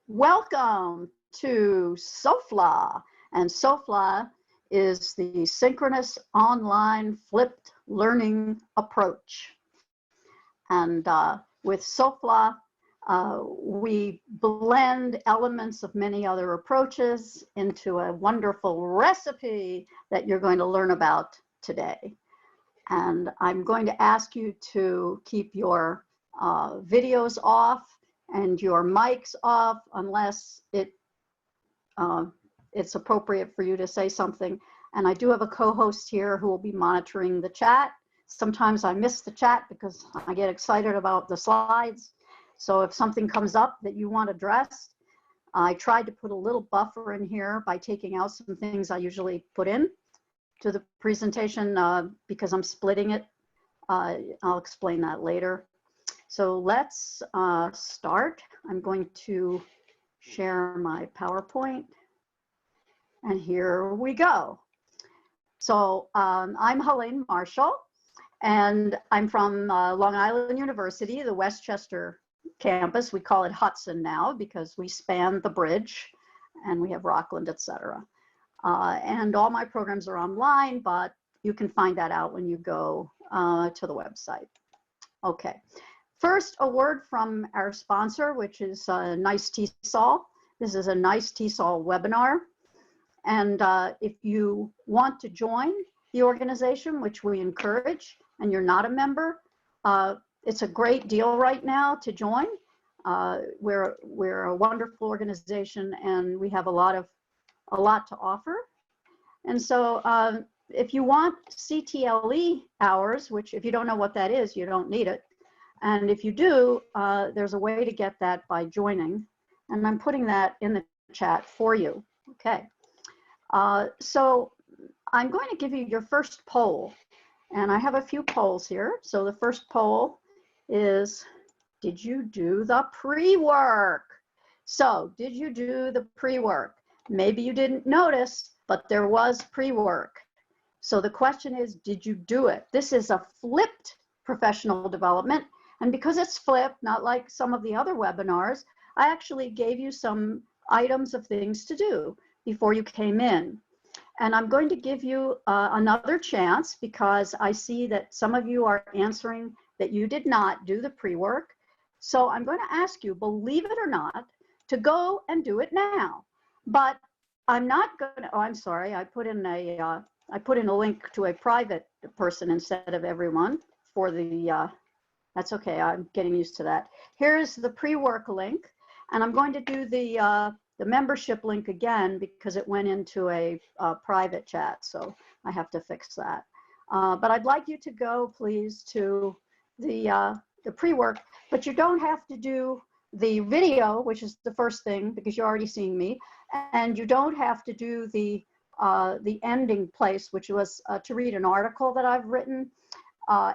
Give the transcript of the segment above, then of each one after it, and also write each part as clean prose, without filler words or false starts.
Welcome to SOFLA, and SOFLA is the Synchronous Online Flipped Learning Approach. And with SOFLA, we blend elements of many other approaches into a wonderful recipe that you're going to learn about today. And I'm going to ask you to keep your videos off and your mics off unless it's appropriate for you to say something. And I do have a co-host here who will be monitoring the chat. Sometimes I miss the chat because I get excited about the slides. So if something comes up that you want addressed, I tried to put a little buffer in here by taking out some things I usually put in to the presentation because I'm splitting it. I'll explain that later. So let's start. I'm going to share my PowerPoint. And here we go. So I'm Helene Marshall, and I'm from Long Island University, the Westchester campus. We call it Hudson now because we span the bridge and we have Rockland, etc. And all my programs are online, but you can find that out when you go to the website. Okay. First, a word from our sponsor, which is Nice TESOL. This is a Nice TESOL webinar. And if you want to join the organization, which we encourage, and you're not a member, it's a great deal right now to join. We're a wonderful organization, and we have a lot to offer. And so if you want CTLE hours, which if you don't know what that is, you don't need it. And if you do, there's a way to get that by joining. And I'm putting that in the chat for you. Okay. So I'm going to give you your first poll. And I have a few polls here. So the first poll is, did you do the pre-work? So did you do the pre-work? Maybe you didn't notice, but there was pre-work. So the question is, did you do it? This is a flipped professional development. And because it's flipped, not like some of the other webinars, I actually gave you some items of things to do before you came in. And I'm going to give you another chance because I see that some of you are answering that you did not do the pre-work. So I'm going to ask you, believe it or not, to go and do it now. But I'm not going to, oh, I'm sorry, I put in a link to a private person instead of everyone for the, that's okay, I'm getting used to that. Here's the pre-work link, and I'm going to do the membership link again because it went into a private chat, so I have to fix that. But I'd like you to go, please, to the pre-work, but you don't have to do the video, which is the first thing because you're already seeing me, and you don't have to do the ending place, which was to read an article that I've written.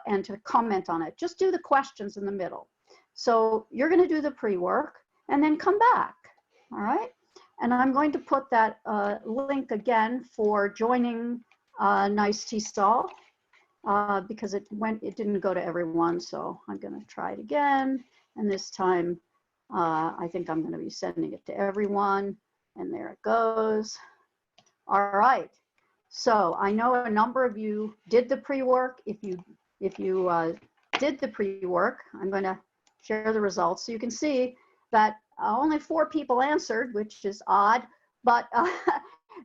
And to comment on it. Just do the questions in the middle. So you're going to do the pre-work and then come back. All right. And I'm going to put that link again for joining Nice TESOL because it didn't go to everyone. So I'm going to try it again. And this time, I think I'm going to be sending it to everyone. And there it goes. All right. So I know a number of you did the pre-work. If you did the pre-work, I'm going to share the results so you can see that only 4 people answered, which is odd, but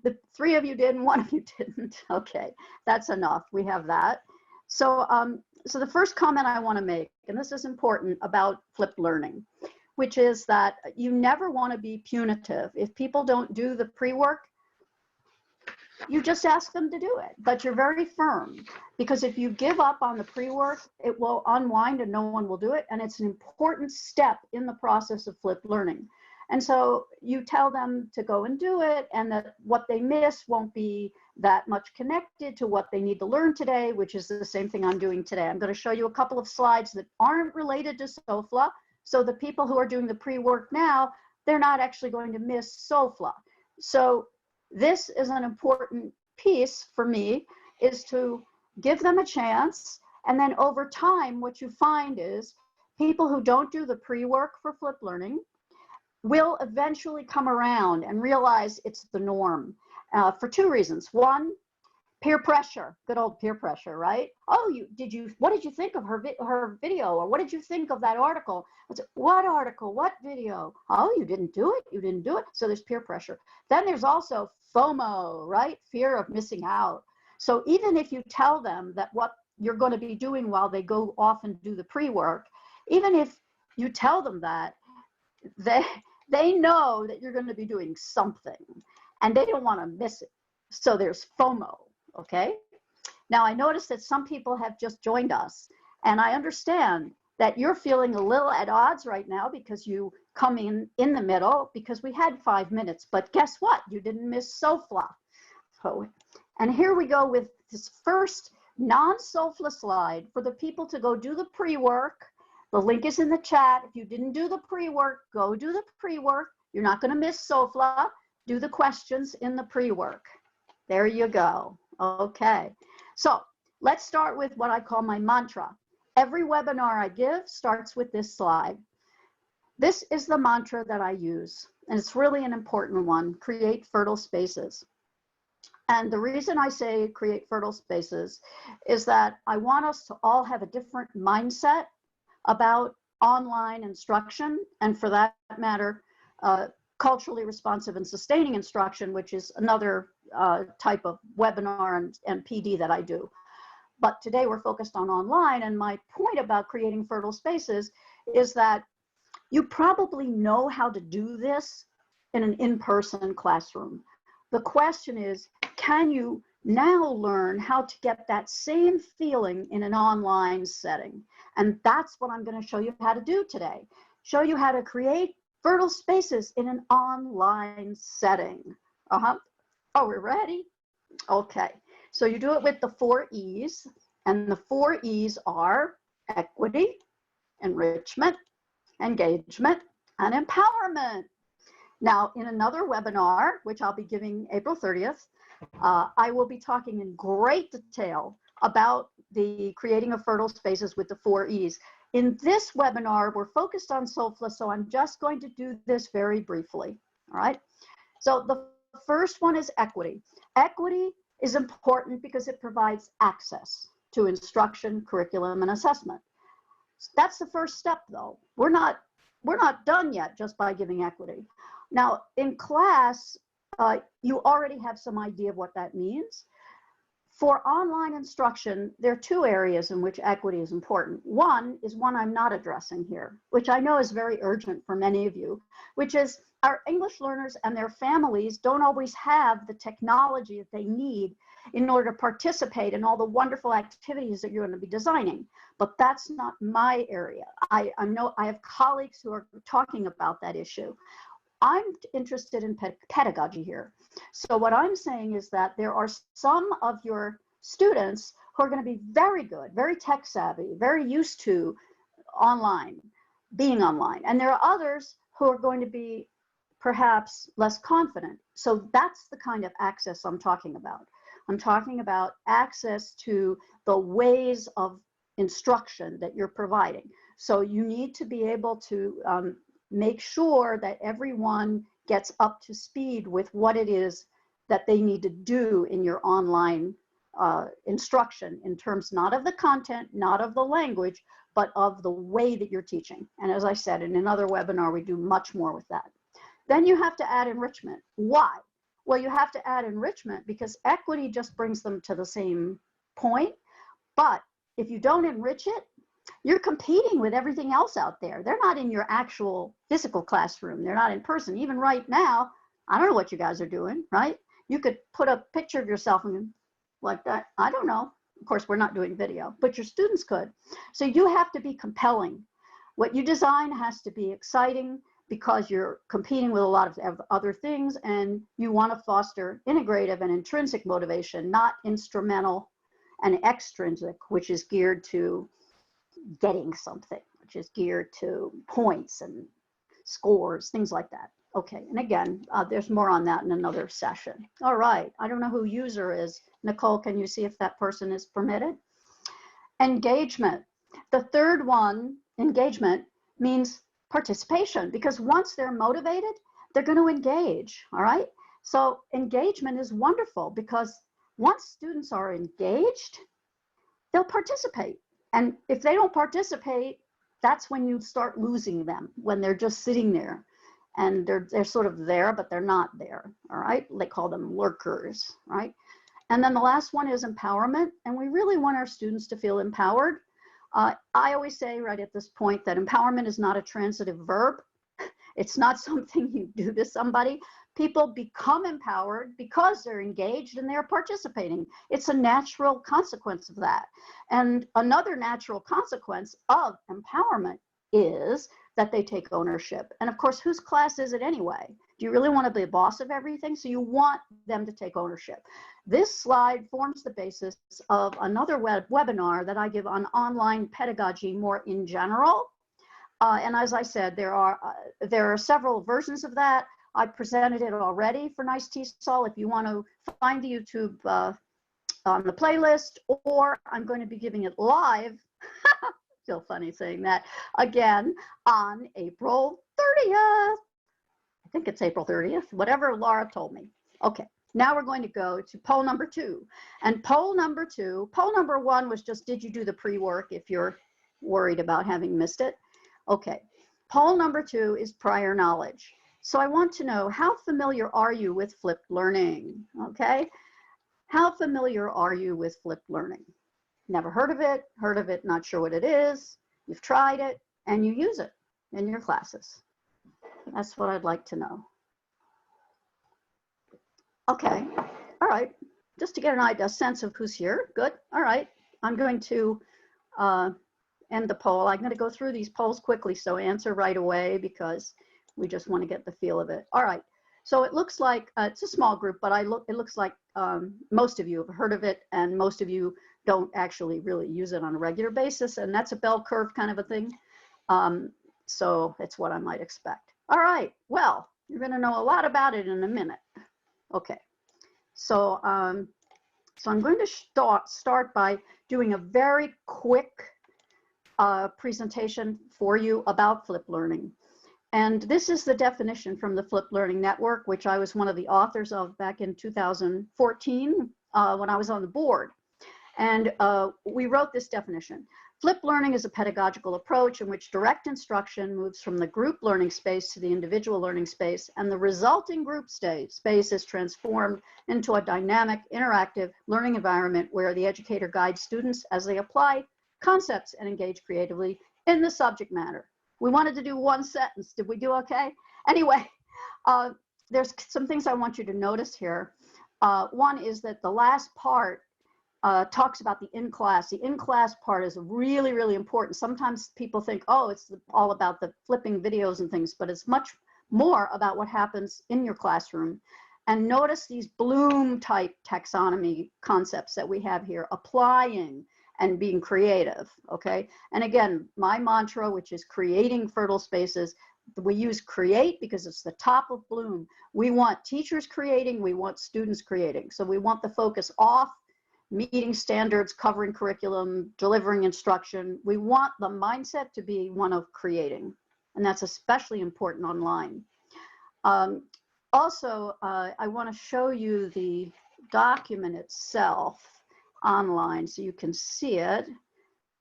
the 3 of you did and 1 of you didn't. Okay, that's enough. We have that. So, so the first comment I want to make, and this is important about flipped learning, which is that you never want to be punitive. If people don't do the pre-work, you just ask them to do it, but you're very firm because if you give up on the pre-work, it will unwind and no one will do it. And it's an important step in the process of flipped learning. And so you tell them to go and do it and that what they miss won't be that much connected to what they need to learn today, which is the same thing I'm doing today. I'm going to show you a couple of slides that aren't related to SOFLA. So the people who are doing the pre-work now, they're not actually going to miss SOFLA. So this is an important piece for me, is to give them a chance. And then over time, what you find is people who don't do the pre-work for flipped learning will eventually come around and realize it's the norm for two reasons. One, peer pressure, good old peer pressure, right? Oh, what did you think of her video? Or what did you think of that article? I said, what article, what video? Oh, you didn't do it, you didn't do it. So there's peer pressure. Then there's also FOMO, right? Fear of missing out. So even if you tell them that what you're going to be doing while they go off and do the pre-work, even if you tell them that, they know that you're going to be doing something and they don't want to miss it. So there's FOMO. Okay. Now I noticed that some people have just joined us, and I understand that you're feeling a little at odds right now because you come in the middle because we had 5 minutes, but guess what? You didn't miss SOFLA. Oh, and here we go with this first non-SOFLA slide for the people to go do the pre-work. The link is in the chat. If you didn't do the pre-work, go do the pre-work. You're not going to miss SOFLA. Do the questions in the pre-work. There you go. Okay, so let's start with what I call my mantra. Every webinar I give starts with this slide. This is the mantra that I use, and it's really an important one: create fertile spaces. And the reason I say create fertile spaces is that I want us to all have a different mindset about online instruction, and for that matter, culturally responsive and sustaining instruction, which is another type of webinar and PD that I do. But today we're focused on online, and my point about creating fertile spaces is that you probably know how to do this in an in-person classroom. The question is, can you now learn how to get that same feeling in an online setting? And that's what I'm going to show you how to do today. Show you how to create fertile spaces in an online setting. Oh, we're ready? Okay, so you do it with the 4 E's, and the 4 E's are equity, enrichment, engagement, and empowerment. Now, in another webinar, which I'll be giving April 30th, I will be talking in great detail about the creating of fertile spaces with the 4 E's. In this webinar, we're focused on SOFLA, so I'm just going to do this very briefly, all right? So the first one is equity. Equity is important because it provides access to instruction, curriculum, and assessment. That's the first step, though. We're not done yet just by giving equity. Now, in class, you already have some idea of what that means. For online instruction, there are 2 areas in which equity is important. One is one I'm not addressing here, which I know is very urgent for many of you, which is our English learners and their families don't always have the technology that they need in order to participate in all the wonderful activities that you're going to be designing. But that's not my area. I know I have colleagues who are talking about that issue. I'm interested in pedagogy here. So what I'm saying is that there are some of your students who are going to be very good, very tech savvy, very used to being online. And there are others who are going to be perhaps less confident. So that's the kind of access I'm talking about. I'm talking about access to the ways of instruction that you're providing. So you need to be able to make sure that everyone gets up to speed with what it is that they need to do in your online instruction, in terms not of the content, not of the language, but of the way that you're teaching. And as I said, in another webinar, we do much more with that. Then you have to add enrichment. Why? Well, you have to add enrichment because equity just brings them to the same point. But if you don't enrich it, you're competing with everything else out there. They're not in your actual physical classroom. They're not in person. Even right now, I don't know what you guys are doing, right? You could put a picture of yourself and like that. I don't know. Of course, we're not doing video, but your students could. So you have to be compelling. What you design has to be exciting because you're competing with a lot of other things, and you want to foster integrative and intrinsic motivation, not instrumental and extrinsic, which is geared to getting something, which is geared to points and scores, things like that. Okay, and again, there's more on that in another session. All right, I don't know who user is. Nicole, can you see if that person is permitted? Engagement. The third one, engagement, means participation, because once they're motivated, they're going to engage, all right? So engagement is wonderful because once students are engaged, they'll participate. And if they don't participate, that's when you start losing them, when they're just sitting there and they're sort of there, but they're not there, all right? They call them lurkers, right? And then the last one is empowerment. And we really want our students to feel empowered. I always say right at this point that empowerment is not a transitive verb. It's not something you do to somebody. People become empowered because they're engaged and they're participating. It's a natural consequence of that. And another natural consequence of empowerment is that they take ownership. And of course, whose class is it anyway? Do you really want to be the boss of everything? So you want them to take ownership. This slide forms the basis of another webinar that I give on online pedagogy more in general. And as I said, there are several versions of that. I presented it already for Nice TESOL. If you want to find the YouTube on the playlist, or I'm going to be giving it live. Still funny saying that again on April 30th. I think it's April 30th, whatever Laura told me. Okay, now we're going to go to poll number 2. And poll number 1 was just, did you do the pre-work if you're worried about having missed it? Okay, poll number 2 is prior knowledge. So I want to know, how familiar are you with flipped learning? Okay, how familiar are you with flipped learning? Never heard of it, not sure what it is. You've tried it and you use it in your classes. That's what I'd like to know. Okay, all right, just to get a sense of who's here. Good, all right. I'm going to end the poll. I'm going to go through these polls quickly, so answer right away because we just want to get the feel of it. All right, so it looks like it's a small group, but it looks like most of you have heard of it and most of you don't actually really use it on a regular basis, and that's a bell curve kind of a thing. So it's what I might expect. All right, well, you're going to know a lot about it in a minute. Okay, so so I'm going to start by doing a very quick presentation for you about flipped learning. And this is the definition from the Flipped Learning Network, which I was one of the authors of back in 2014 when I was on the board. And we wrote this definition. Flipped learning is a pedagogical approach in which direct instruction moves from the group learning space to the individual learning space, and the resulting group space is transformed into a dynamic, interactive learning environment where the educator guides students as they apply concepts and engage creatively in the subject matter. We wanted to do one sentence. Did we do okay? Anyway, there's some things I want you to notice here. One is that the last part talks about the in-class. The in-class part is really, really important. Sometimes people think, oh, it's all about the flipping videos and things, but it's much more about what happens in your classroom. And notice these Bloom type taxonomy concepts that we have here, applying and being creative, okay? And again, my mantra, which is creating fertile spaces, we use create because it's the top of Bloom. We want teachers creating, we want students creating. So we want the focus off meeting standards, covering curriculum, delivering instruction. We want the mindset to be one of creating, and that's especially important online. Also, I want to show you the document itself online so you can see it.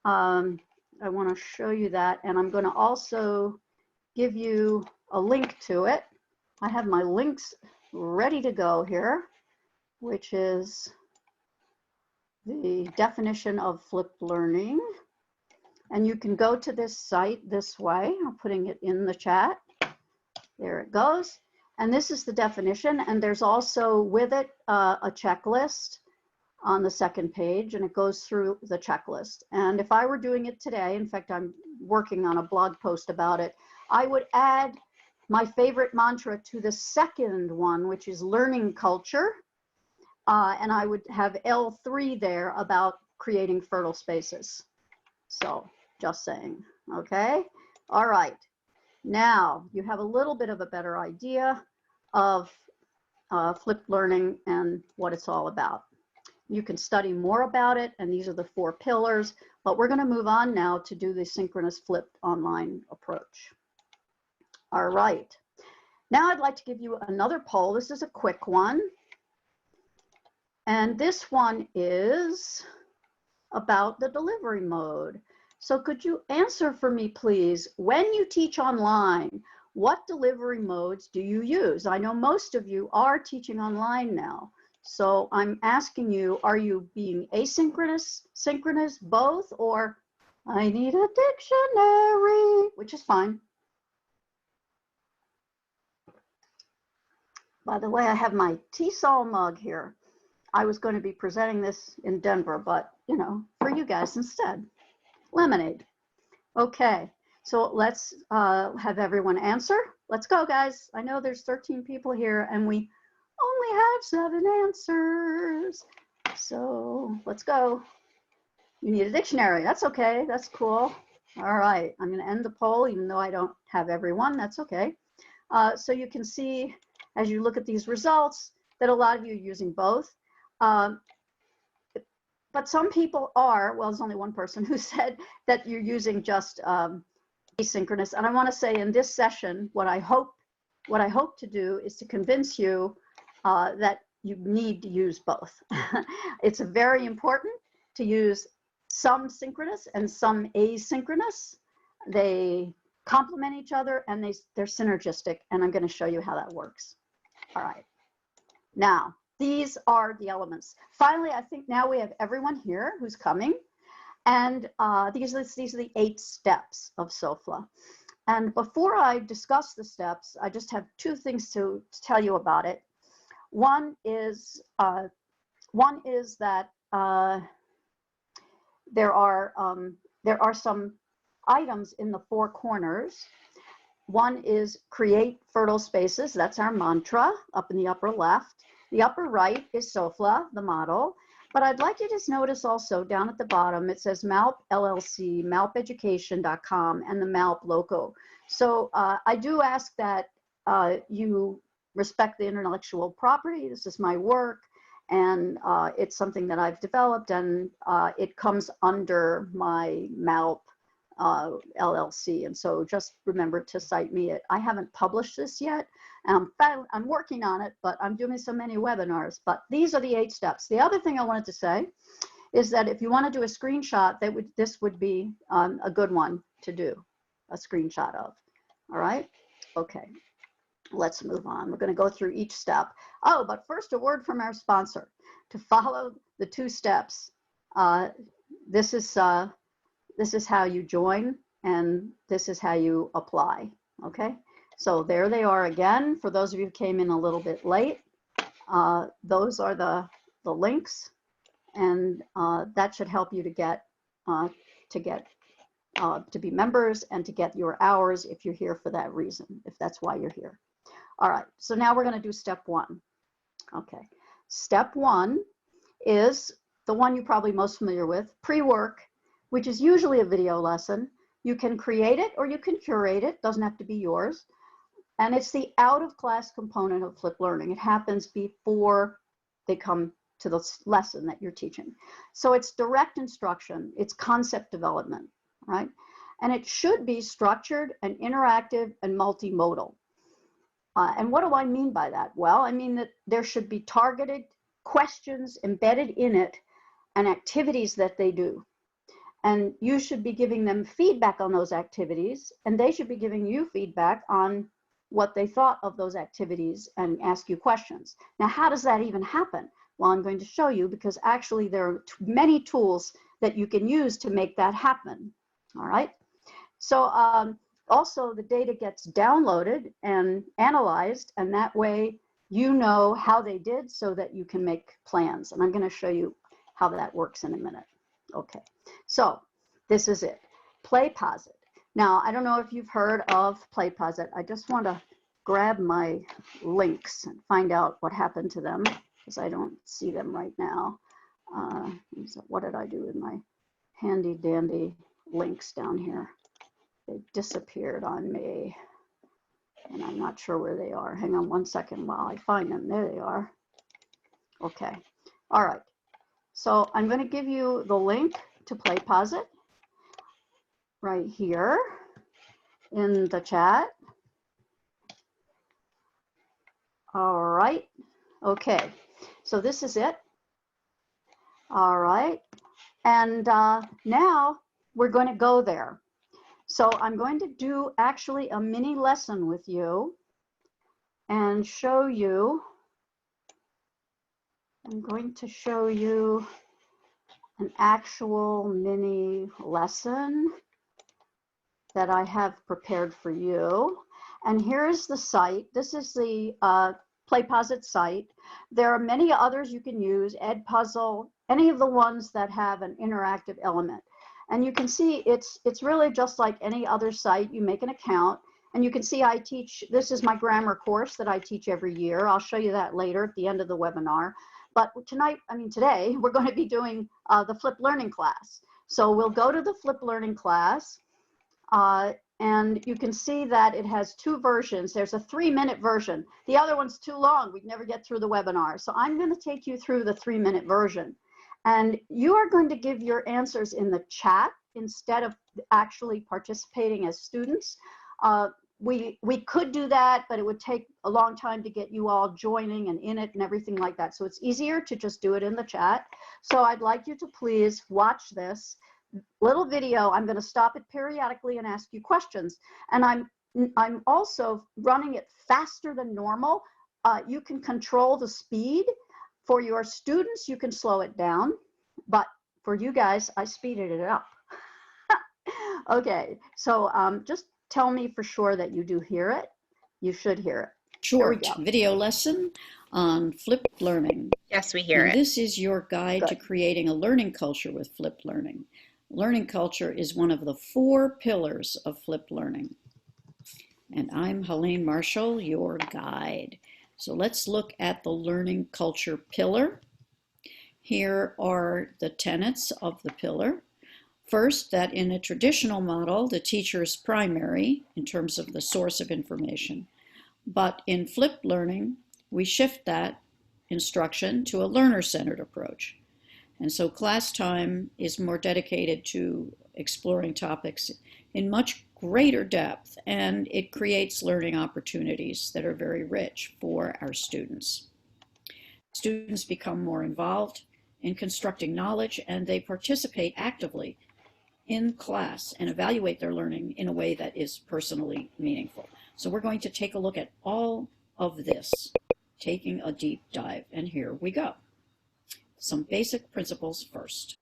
I want to show you that, and I'm going to also give you a link to it. I have my links ready to go here, which is the definition of flipped learning. And you can go to this site this way. I'm putting it in the chat. There it goes. And this is the definition. And there's also with it a checklist on the second page, and it goes through the checklist. And if I were doing it today, in fact, I'm working on a blog post about it, I would add my favorite mantra to the second one, which is learning culture. And I would have L3 there about creating fertile spaces. So just saying, okay? All right, now you have a little bit of a better idea of flipped learning and what it's all about. You can study more about it, and these are the 4 pillars, but we're gonna move on now to do the synchronous flipped online approach. All right. Now I'd like to give you another poll. This is a quick one. And this one is about the delivery mode. So could you answer for me, please? When you teach online, what delivery modes do you use? I know most of you are teaching online now. So I'm asking you, are you being asynchronous, synchronous, both, or I need a dictionary, which is fine. By the way, I have my TESOL mug here. I was going to be presenting this in Denver, but, you know, for you guys instead. Lemonade. Okay, so let's have everyone answer. Let's go, guys. I know there's 13 people here, and we only have 7 answers. So let's go. You need a dictionary. That's okay. That's cool. All right, I'm going to end the poll, even though I don't have everyone. That's okay. So you can see, as you look at these results, that a lot of you are using both. But some people are, well, there's only one person who said that you're using just asynchronous. And I want to say in this session, what I hope to do is to convince you that you need to use both. It's very important to use some synchronous and some asynchronous. They complement each other and they're synergistic. And I'm going to show you how that works. All right. Now, these are the elements. Finally, I think now we have everyone here who's coming. And these are the 8 steps of SOFLA. And before I discuss the steps, I just have 2 things to tell you about it. One is that there are some items in the 4 corners. One is create fertile spaces. That's our mantra up in the upper left. The upper right is SOFLA, the model. But I'd like you to notice also down at the bottom, it says MALP LLC, malpeducation.com, and the MALP logo. So I do ask that you respect the intellectual property. This is my work, and it's something that I've developed, and it comes under my MALP LLC. And so just remember to cite me. I haven't published this yet. I'm working on it, but I'm doing so many webinars. But these are the 8 steps. The other thing I wanted to say is that if you want to do a screenshot, this would be a good one to do a screenshot of. All right. Okay. Let's move on. We're going to go through each step. Oh, but first, a word from our sponsor. To follow the 2 steps, this is how you join, and this is how you apply. Okay. So there they are again. For those of you who came in a little bit late, those are the links, and that should help you to be members and to get your hours if you're here for that reason, if that's why you're here. All right, so now we're going to do step 1. Okay, step 1 is the one you're probably most familiar with, pre-work, which is usually a video lesson. You can create it or you can curate it, doesn't have to be yours. And it's the out-of-class component of flipped learning. It happens before they come to the lesson that you're teaching. So it's direct instruction, it's concept development, right? And it should be structured and interactive and multimodal. And what do I mean by that? Well, I mean that there should be targeted questions embedded in it and activities that they do. And you should be giving them feedback on those activities, and they should be giving you feedback on what they thought of those activities and ask you questions. Now, how does that even happen? Well, I'm going to show you, because actually there are many tools that you can use to make that happen. All right. So also the data gets downloaded and analyzed, and that way you know how they did so that you can make plans. And I'm going to show you how that works in a minute. Okay, so this is it. PlayPosit. Now, I don't know if you've heard of PlayPosit. I just want to grab my links and find out what happened to them, because I don't see them right now. So what did I do with my handy dandy links down here? They disappeared on me, and I'm not sure where they are. Hang on one second while I find them. There they are. Okay, all right. So I'm going to give you the link to PlayPosit right here in the chat. All right. Okay. So this is it. All right. And now we're going to go there. So I'm going to do actually a mini lesson with you and show you. I'm going to show you an actual mini lesson that I have prepared for you. And here's the site. This is the PlayPosit site. There are many others you can use, Edpuzzle, any of the ones that have an interactive element. And you can see it's really just like any other site. You make an account, and you can see I teach, this is my grammar course that I teach every year. I'll show you that later at the end of the webinar. But today, we're going to be doing the flipped learning class. So we'll go to the flipped learning class. And you can see that it has two versions. There's a 3-minute version. The other one's too long. We'd never get through the webinar. So I'm going to take you through the 3-minute version. And you are going to give your answers in the chat instead of actually participating as students. We could do that, but it would take a long time to get you all joining and in it and everything like that. So it's easier to just do it in the chat. So I'd like you to please watch this little video. I'm going to stop it periodically and ask you questions. And I'm also running it faster than normal. You can control the speed. For your students, you can slow it down. But for you guys, I speeded it up. Okay, so just tell me for sure that you do hear it. You should hear it. Short video lesson on flipped learning. Yes, we hear it. This is your guide to creating a learning culture with flipped learning. Learning culture is one of the 4 pillars of flipped learning. And I'm Helene Marshall, your guide. So let's look at the learning culture pillar. Here are the tenets of the pillar. First, that in a traditional model, the teacher is primary in terms of the source of information. But in flipped learning, we shift that instruction to a learner-centered approach. And so class time is more dedicated to exploring topics in much greater depth, and it creates learning opportunities that are very rich for our students. Students become more involved in constructing knowledge, and they participate actively in class and evaluate their learning in a way that is personally meaningful. So we're going to take a look at all of this, taking a deep dive, and here we go. Some basic principles first.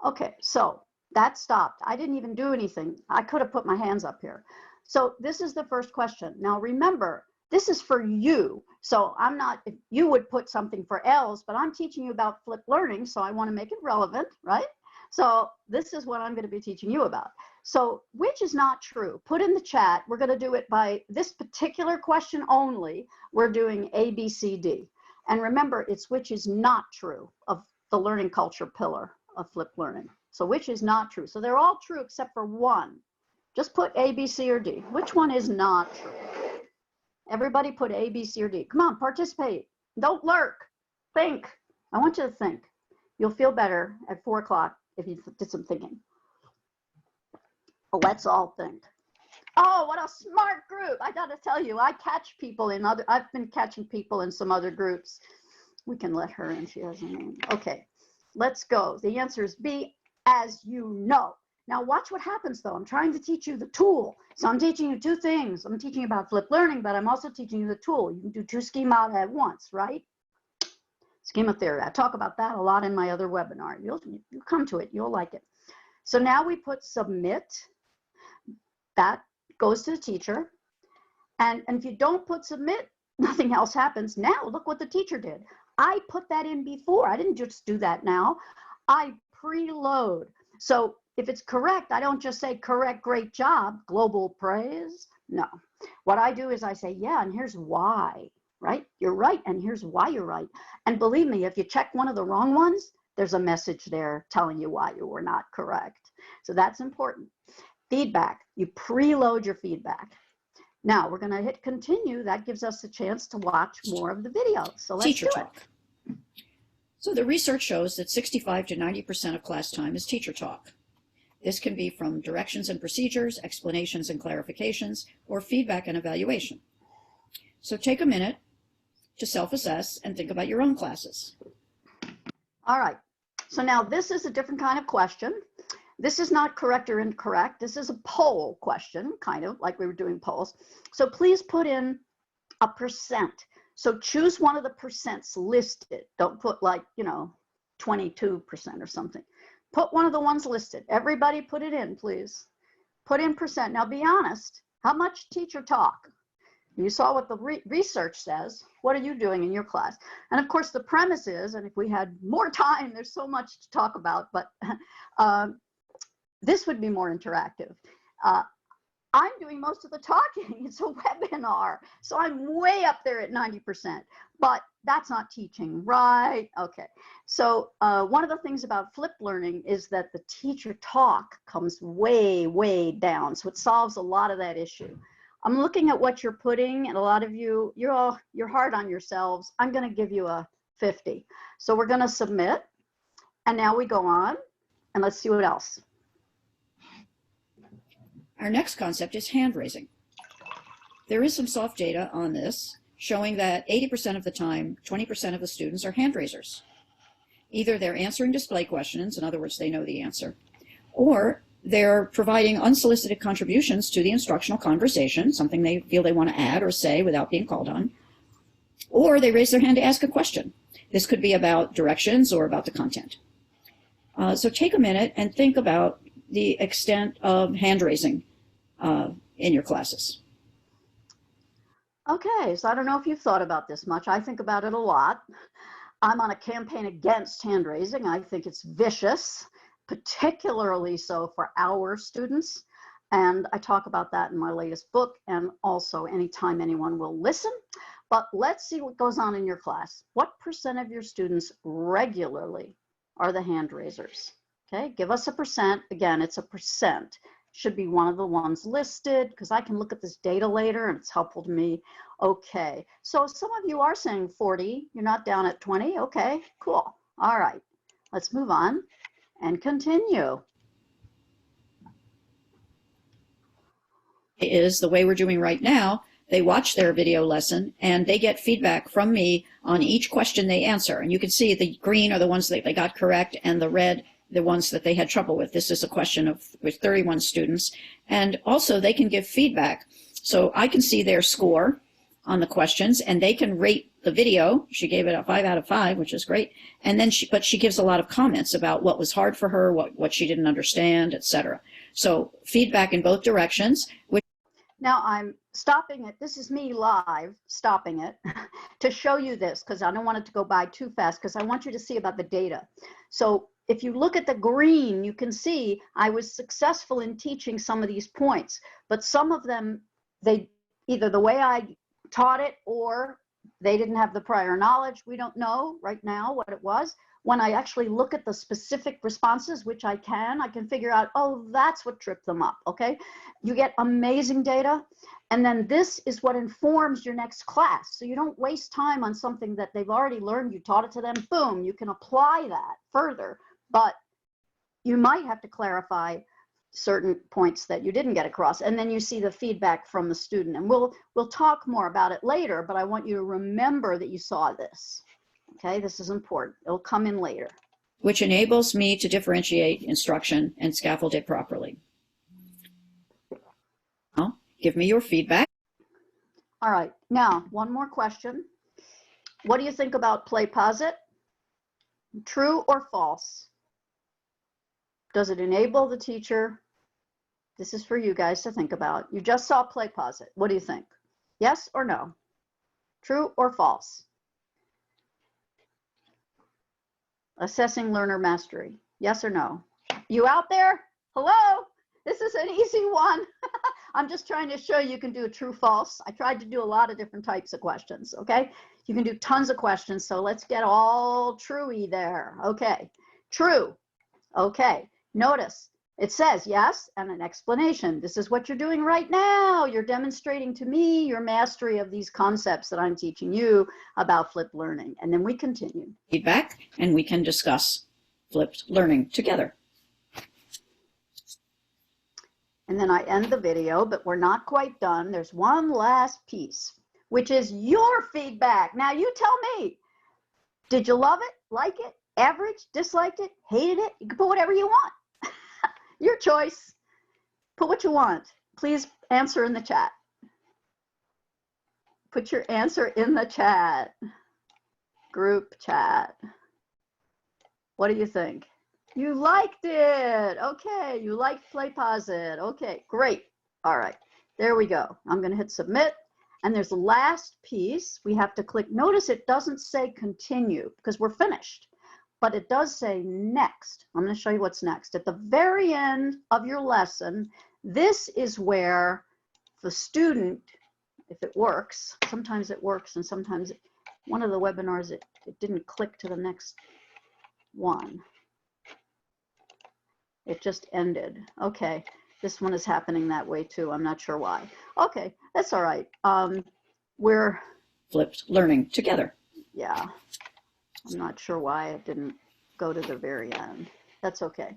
Okay, so that stopped. I didn't even do anything. I could have put my hands up here. So this is the first question. Now remember, this is for you. So I'm not, you would put something for else, but I'm teaching you about flipped learning, so I want to make it relevant, right? So this is what I'm going to be teaching you about. So which is not true? Put in the chat. We're going to do it by this particular question only. We're doing A, B, C, D. And remember, it's which is not true of the learning culture pillar of flipped learning. So which is not true? So they're all true except for one. Just put A, B, C, or D. Which one is not true? Everybody put A, B, C, or D. Come on, participate. Don't lurk. Think. I want you to think. You'll feel better at 4 o'clock if you did some thinking. Let's all think. Oh, what a smart group. I got to tell you, I catch people in other, I've been catching people in some other groups. We can let her in, she has a name. Okay, let's go. The answer is B, as you know. Now watch what happens though. I'm trying to teach you the tool. So I'm teaching you 2 things. I'm teaching you about flipped learning, but I'm also teaching you the tool. You can do 2 schemata at once, right? Schema theory. I talk about that a lot in my other webinar. You'll come to it. You'll like it. So now we put submit. That goes to the teacher. And if you don't put submit, nothing else happens. Now look what the teacher did. I put that in before. I didn't just do that now. I preload. So if it's correct, I don't just say correct, great job, global praise. No. What I do is I say, yeah, and here's why, right? You're right, and here's why you're right. And believe me, if you check one of the wrong ones, there's a message there telling you why you were not correct. So that's important. Feedback, you preload your feedback. Now we're going to hit continue. That gives us a chance to watch more of the video. So let's Teacher do talk. So the research shows that 65 to 90% of class time is teacher talk. This can be from directions and procedures, explanations and clarifications, or feedback and evaluation. So take a minute to self-assess and think about your own classes. All right. So now this is a different kind of question. This is not correct or incorrect. This is a poll question, kind of like we were doing polls. So please put in a percent. So choose one of the percents listed. Don't put like, 22% or something. Put one of the ones listed. Everybody put it in, please. Put in percent. Now be honest. How much teacher talk? You saw what the research says. What are you doing in your class? And of course, the premise is, and if we had more time, there's so much to talk about, but this would be more interactive. I'm doing most of the talking. It's a webinar. So I'm way up there at 90%, but that's not teaching, right? Okay. So one of the things about flipped learning is that the teacher talk comes way, way down. So it solves a lot of that issue. I'm looking at what you're putting, and a lot of you, you're hard on yourselves. I'm going to give you a 50. So we're going to submit, and now we go on, and let's see what else. Our next concept is hand raising. There is some soft data on this showing that 80% of the time, 20% of the students are hand raisers. Either they're answering display questions, in other words, they know the answer, or they're providing unsolicited contributions to the instructional conversation, something they feel they want to add or say without being called on, or they raise their hand to ask a question. This could be about directions or about the content. So take a minute and think about the extent of hand raising in your classes. Okay, so I don't know if you've thought about this much. I think about it a lot. I'm on a campaign against hand raising. I think it's vicious, particularly so for our students. And I talk about that in my latest book, and also anytime anyone will listen. But let's see what goes on in your class. What percent of your students regularly are the hand raisers? Okay, give us a percent. Again, it's a percent. Should be one of the ones listed, because I can look at this data later and it's helpful to me. Okay, so some of you are saying 40. You're not down at 20. Okay, cool. All right, let's move on and continue. Is the way we're doing right now. They watch their video lesson and they get feedback from me on each question they answer. And you can see the green are the ones that they got correct, and the red the ones that they had trouble with. This is a question with 31 students. And also they can give feedback. So I can see their score on the questions, and they can rate the video. She gave it a 5 out of 5, which is great. And then but she gives a lot of comments about what was hard for her, what she didn't understand, etc. So feedback in both directions. Now I'm stopping it. This is me live stopping it to show you this, because I don't want it to go by too fast, because I want you to see about the data. So if you look at the green, you can see I was successful in teaching some of these points, but some of them, they either the way I taught it or they didn't have the prior knowledge. We don't know right now what it was. When I actually look at the specific responses, which I can figure out, oh, that's what tripped them up, okay? You get amazing data, and then this is what informs your next class. So you don't waste time on something that they've already learned, you taught it to them, boom, you can apply that further, but you might have to clarify certain points that you didn't get across, and then you see the feedback from the student. And we'll talk more about it later, but I want you to remember that you saw this. Okay, this is important. It'll come in later. Which enables me to differentiate instruction and scaffold it properly. Now, give me your feedback. All right, now one more question. What do you think about play pause it? True or false? Does it enable the teacher? This is for you guys to think about. You just saw play pause it. What do you think? Yes or no? True or false? Assessing learner mastery. Yes or no? You out there? Hello? This is an easy one. I'm just trying to show you can do a true false. I tried to do a lot of different types of questions, okay? You can do tons of questions, so let's get all true-y there. Okay, true. Okay, notice it says yes and an explanation. This is what you're doing right now. You're demonstrating to me your mastery of these concepts that I'm teaching you about flipped learning. And then we continue. Feedback, and we can discuss flipped learning together. And then I end the video, but we're not quite done. There's one last piece. which is your feedback. Now you tell me, did you love it, like it, average, disliked it, hated it? You can put whatever you want. Your choice. Put what you want. Please answer in the chat. Put your answer in the chat. Group chat. What do you think? You liked it. Okay, you liked Play Pause It. Okay, great. All right, there we go. I'm going to hit submit. And there's the last piece. We have to click. Notice it doesn't say continue because we're finished, but it does say next. I'm going to show you what's next. At the very end of your lesson, this is where the student, if it works, sometimes it works and sometimes one of the webinars, it didn't click to the next one. It just ended. Okay, this one is happening that way too. I'm not sure why. Okay, that's all right. We're flipped learning together. Yeah, I'm not sure why it didn't go to the very end. That's okay.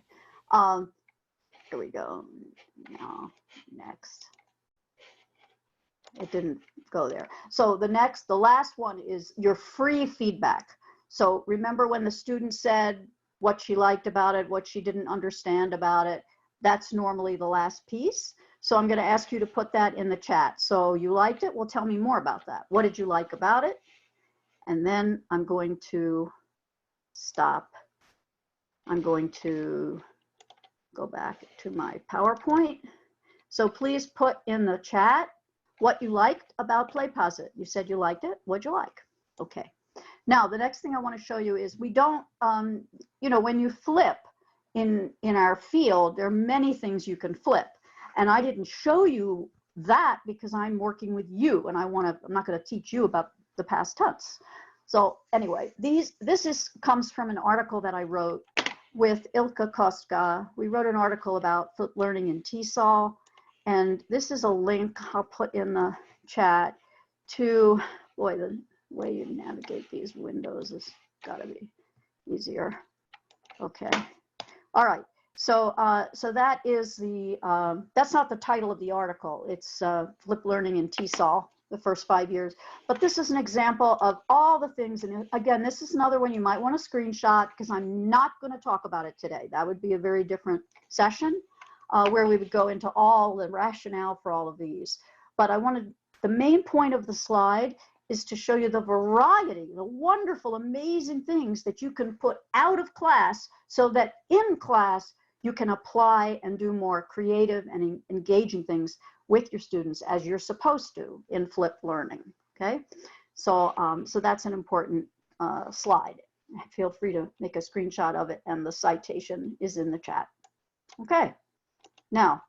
Here we go. No, next. It didn't go there. So the last one is your free feedback. So remember when the student said what she liked about it, what she didn't understand about it, that's normally the last piece. So I'm going to ask you to put that in the chat. So you liked it? Well, tell me more about that. What did you like about it? And then I'm going to stop. I'm going to go back to my PowerPoint. So please put in the chat what you liked about Play Pause It. You said you liked it. What'd you like? Okay. Now, the next thing I want to show you is we don't, you know, when you flip in our field, there are many things you can flip. And I didn't show you that because I'm working with you and I'm not going to teach you about the past tense. So anyway, this comes from an article that I wrote with Ilka Kostka. We wrote an article about flip learning in TESOL. And this is a link I'll put in the chat to, boy, the way you navigate these windows has got to be easier. Okay. All right. So so that is the, that's not the title of the article. It's flip learning in TESOL, the first 5 years. But this is an example of all the things. And again, this is another one you might want to screenshot because I'm not going to talk about it today. That would be a very different session where we would go into all the rationale for all of these. But I wanted, the main point of the slide is to show you the variety, the wonderful, amazing things that you can put out of class so that in class you can apply and do more creative and engaging things with your students as you're supposed to in flipped learning, okay? So, so that's an important slide. Feel free to make a screenshot of it and the citation is in the chat. Okay, now,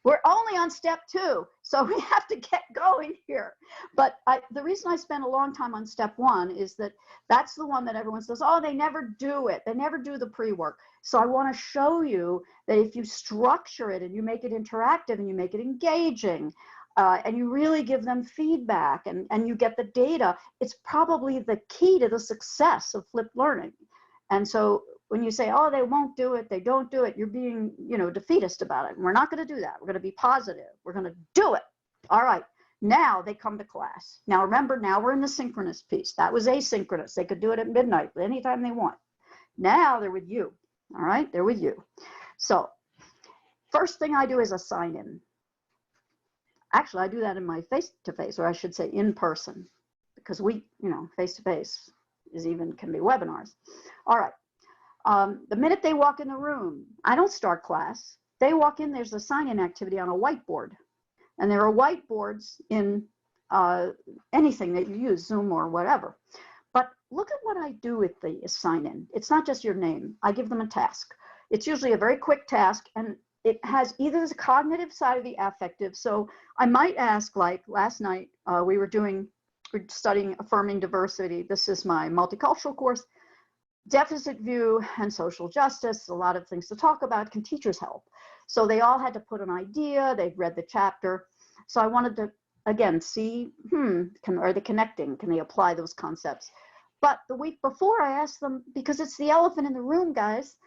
we're only on step 2, so we have to get going here. But the reason I spent a long time on step 1 is that that's the one that everyone says, oh, they never do it. They never do the pre-work. So I want to show you that if you structure it and you make it interactive and you make it engaging and you really give them feedback and you get the data, it's probably the key to the success of flipped learning. And so when you say, oh, they won't do it, they don't do it, you're being, you know, defeatist about it. And we're not going to do that. We're going to be positive. We're going to do it. All right. Now they come to class. Now remember, now we're in the synchronous piece. That was asynchronous. They could do it at midnight, anytime they want. Now they're with you. All right. They're with you. So first thing I do is a sign in. Actually, I do that in my face-to-face, or I should say in person, because we, you know, face-to-face is even can be webinars. All right. The minute they walk in the room, I don't start class. They walk in, there's a sign-in activity on a whiteboard. And there are whiteboards in anything that you use, Zoom or whatever. But look at what I do with the sign-in. It's not just your name. I give them a task. It's usually a very quick task, and it has either the cognitive side or the affective. So I might ask, like last night, we're studying affirming diversity. This is my multicultural course. Deficit view and social justice, a lot of things to talk about. Can teachers help? So they all had to put an idea, they've read the chapter. So I wanted to, again, see, are they connecting? Can they apply those concepts? But the week before I asked them, because it's the elephant in the room, guys,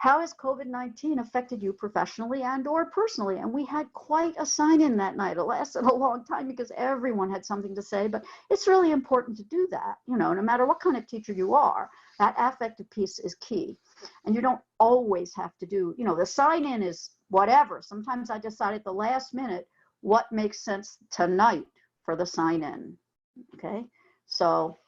how has COVID-19 affected you professionally and or personally? And we had quite a sign-in that night. It lasted a long time because everyone had something to say, but it's really important to do that. You know, no matter what kind of teacher you are, that affective piece is key. And you don't always have to do, you know, the sign-in is whatever. Sometimes I decide at the last minute what makes sense tonight for the sign-in, okay? So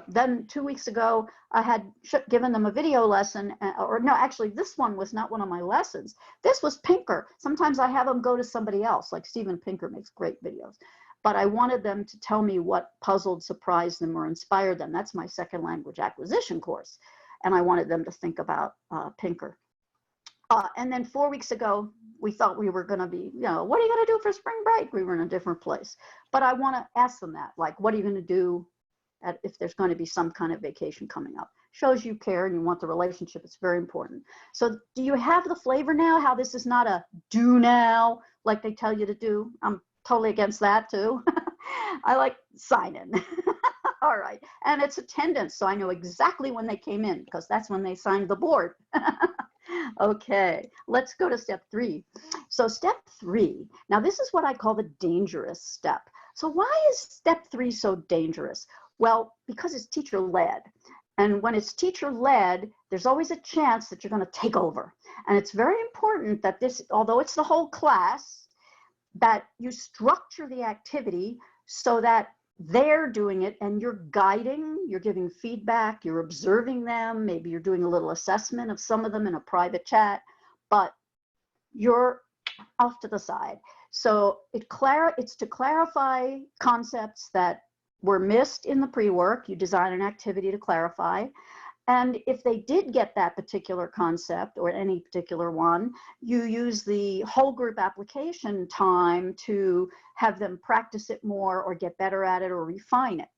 then 2 weeks ago, I had given them a video lesson, or no, actually this one was not one of my lessons. This was Pinker. Sometimes I have them go to somebody else, like Steven Pinker makes great videos. But I wanted them to tell me what puzzled, surprised them, or inspired them. That's my second language acquisition course. And I wanted them to think about Pinker. And then 4 weeks ago, we thought we were going to be, you know, what are you going to do for spring break? We were in a different place. But I want to ask them that, like, what are you going to do if there's going to be some kind of vacation coming up? Shows you care and you want the relationship. It's very important. So do you have the flavor now, how this is not a do now like they tell you to do? I'm totally against that too. I like sign in. All right. And it's attendance. So I know exactly when they came in because that's when they signed the board. Okay, let's go to step 3. So step 3, now this is what I call the dangerous step. So why is step 3 so dangerous? Well, because it's teacher-led. And when it's teacher-led, there's always a chance that you're going to take over. And it's very important that this, although it's the whole class, that you structure the activity so that they're doing it and you're guiding, you're giving feedback, you're observing them, maybe you're doing a little assessment of some of them in a private chat, but you're off to the side. So it's to clarify concepts that were missed in the pre-work. You design an activity to clarify. And if they did get that particular concept or any particular one, you use the whole group application time to have them practice it more or get better at it or refine it.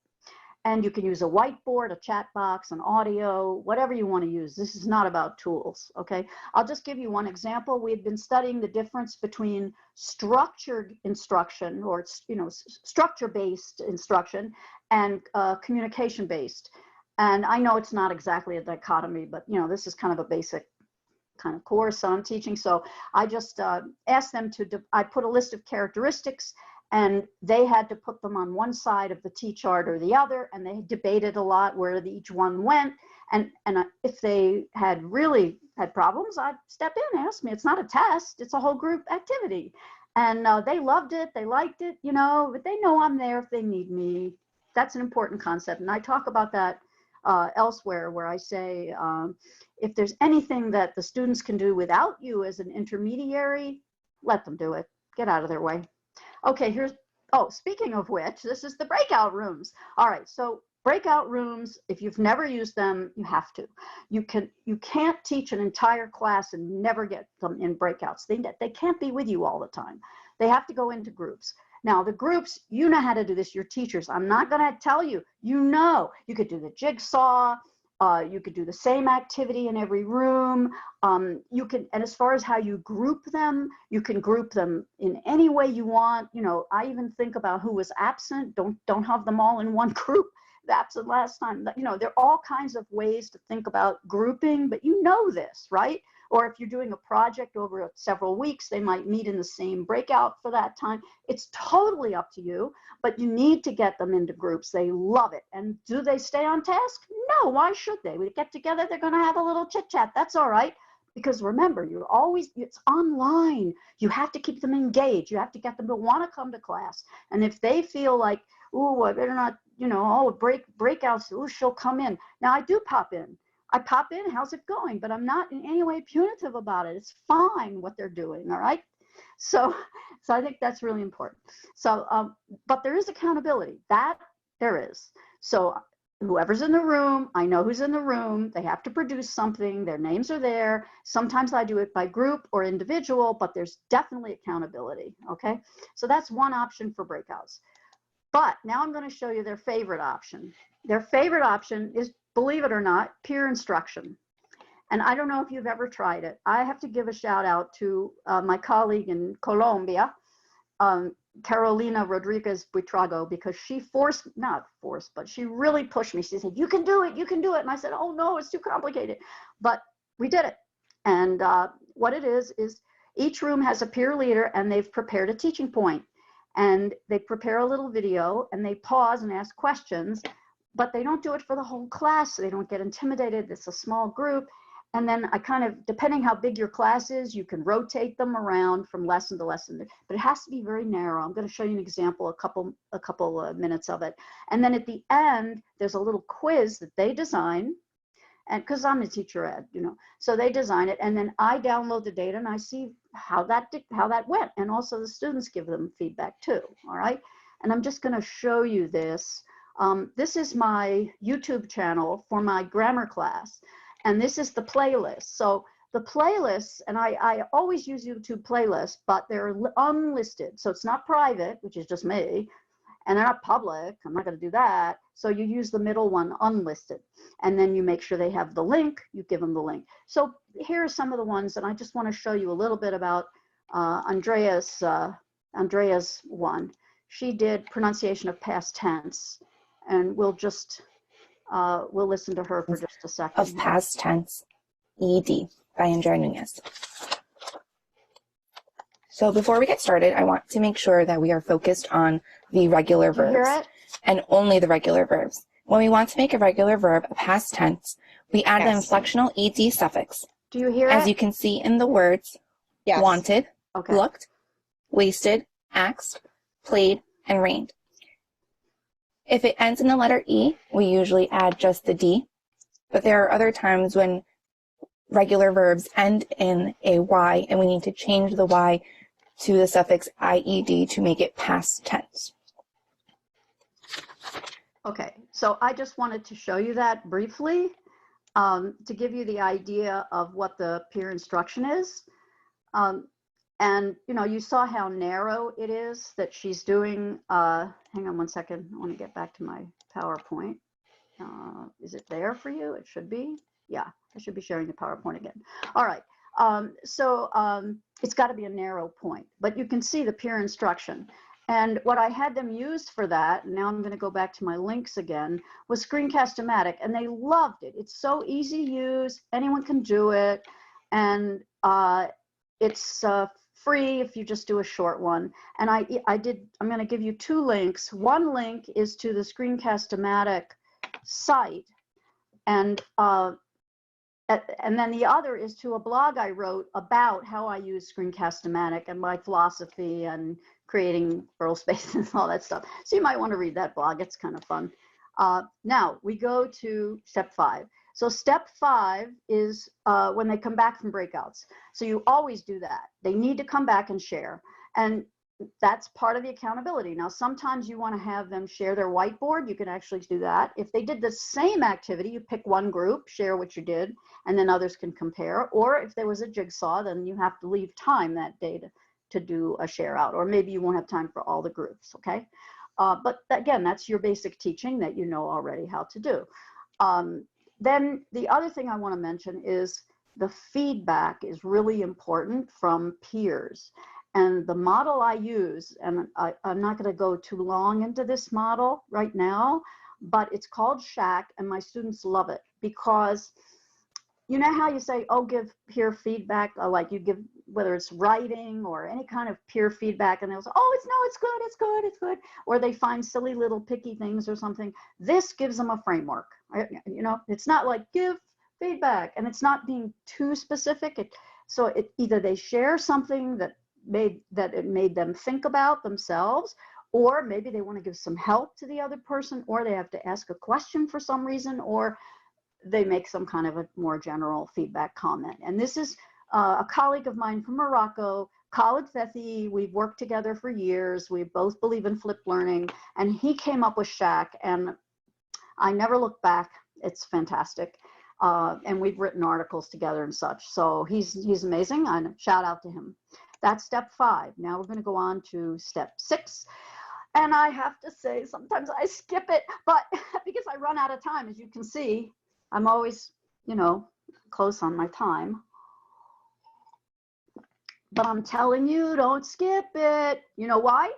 And you can use a whiteboard, a chat box, an audio, whatever you want to use. This is not about tools, okay? I'll just give you one example. We had been studying the difference between structured instruction, or, you know, structure-based instruction, and communication-based. And I know it's not exactly a dichotomy, but, you know, this is kind of a basic kind of course I'm teaching. So I just asked them I put a list of characteristics, and they had to put them on one side of the T-chart or the other, and they debated a lot where each one went. And if they had really had problems, I'd step in, ask me. It's not a test, it's a whole group activity. And they loved it, they liked it, you know, but they know I'm there if they need me. That's an important concept. And I talk about that elsewhere, where I say, if there's anything that the students can do without you as an intermediary, let them do it. Get out of their way. Okay, speaking of which, this is the breakout rooms. All right, so breakout rooms, if you've never used them, you have to. You can't teach an entire class and never get them in breakouts. They can't be with you all the time. They have to go into groups. Now, the groups, you know how to do this, your teachers. I'm not going to tell you. You know, you could do the jigsaw. You could do the same activity in every room. And as far as how you group them, you can group them in any way you want. You know, I even think about who was absent. Don't have them all in one group. The absent last time. You know, there are all kinds of ways to think about grouping, but you know this, right? Or if you're doing a project over several weeks, they might meet in the same breakout for that time. It's totally up to you, but you need to get them into groups. They love it. And do they stay on task? No, why should they? We get together, they're going to have a little chit chat. That's all right. Because remember, it's online. You have to keep them engaged. You have to get them to want to come to class. And if they feel like, ooh, I better not, you know, breakouts, ooh, she'll come in. Now I do pop in. I pop in, how's it going? But I'm not in any way punitive about it. It's fine what they're doing, all right? So I think that's really important. So, but there is accountability. That there is. So whoever's in the room, I know who's in the room. They have to produce something. Their names are there. Sometimes I do it by group or individual, but there's definitely accountability, okay? So that's one option for breakouts. But now I'm going to show you their favorite option. Their favorite option is, believe it or not, peer instruction. And I don't know if you've ever tried it. I have to give a shout out to my colleague in Colombia, Carolina Rodriguez Buitrago, because she but she really pushed me. She said, you can do it, you can do it. And I said, oh no, it's too complicated. But we did it. And what it is each room has a peer leader, and they've prepared a teaching point. And they prepare a little video, and they pause and ask questions, but they don't do it for the whole class. So they don't get intimidated. It's a small group. And then I kind of, depending how big your class is, you can rotate them around from lesson to lesson, but it has to be very narrow. I'm going to show you an example, a couple minutes of it. And then at the end, there's a little quiz that they design, and because I'm a teacher ed, you know, so they design it, and then I download the data and I see how that went, and also the students give them feedback too. All right, and I'm just going to show you this. This is my YouTube channel for my grammar class, and this is the playlist. So the playlists, and I always use YouTube playlists, but they're unlisted, so it's not private, which is just me, and they're not public. I'm not going to do that. So you use the middle one, unlisted, and then you make sure they have the link. You give them the link. So here are some of the ones, and I just want to show you a little bit about Andrea's one. She did pronunciation of past tense, and we'll listen to her for just a second. Of past tense, ED by Andrea Nunez. So before we get started, I want to make sure that we are focused on the regular Do you hear verbs it? and only the regular verbs. When we want to make a regular verb a past tense, we add the inflectional ed suffix. Do you hear As it? you can see in the words wanted, Okay. looked, wasted, asked, played, and rained. If it ends in the letter E, we usually add just the D, but there are other times when regular verbs end in a Y and we need to change the Y to the suffix IED to make it past tense. Okay, so I just wanted to show you that briefly to give you the idea of what the peer instruction is. And, you know, you saw how narrow it is that she's doing. Hang on one second. I want to get back to my PowerPoint. Is it there for you? It should be. Yeah, I should be sharing the PowerPoint again. All right. It's got to be a narrow point, but you can see the peer instruction. And what I had them use for that, and now I'm going to go back to my links again, was Screencast-O-Matic, and they loved it. It's so easy to use. Anyone can do it. And it's free if you just do a short one. And I'm going to give you two links. One link is to the Screencast-O-Matic site, and then the other is to a blog I wrote about how I use Screencast-O-Matic and my philosophy and creating Burl spaces and all that stuff. So you might want to read that blog. It's kind of fun. Now we go to step 5. So step 5 is when they come back from breakouts. So you always do that. They need to come back and share. And that's part of the accountability. Now, sometimes you want to have them share their whiteboard. You can actually do that. If they did the same activity, you pick one group, share what you did, and then others can compare. Or if there was a jigsaw, then you have to leave time that day to do a share out. Or maybe you won't have time for all the groups, okay? But again, that's your basic teaching that you know already how to do. Then the other thing I want to mention is the feedback is really important from peers. And the model I use, and I'm not going to go too long into this model right now, but it's called SHAC, and my students love it because you know how you say, oh, give peer feedback, like you give, whether it's writing or any kind of peer feedback, and they'll say, oh, it's good, it's good, it's good. Or they find silly little picky things or something. This gives them a framework. You know, it's not like give feedback, and it's not being too specific. So either they share something that it made them think about themselves, or maybe they want to give some help to the other person, or they have to ask a question for some reason, or they make some kind of a more general feedback comment. And this is a colleague of mine from Morocco, Khalid Fethi. We've worked together for years. We both believe in flipped learning, and he came up with SHAC, and I never look back. It's fantastic. And we've written articles together and such. So he's amazing, and shout out to him. That's step 5. Now we're going to go on to step 6. And I have to say, sometimes I skip it, but because I run out of time, as you can see, I'm always, you know, close on my time. But I'm telling you, don't skip it. You know why?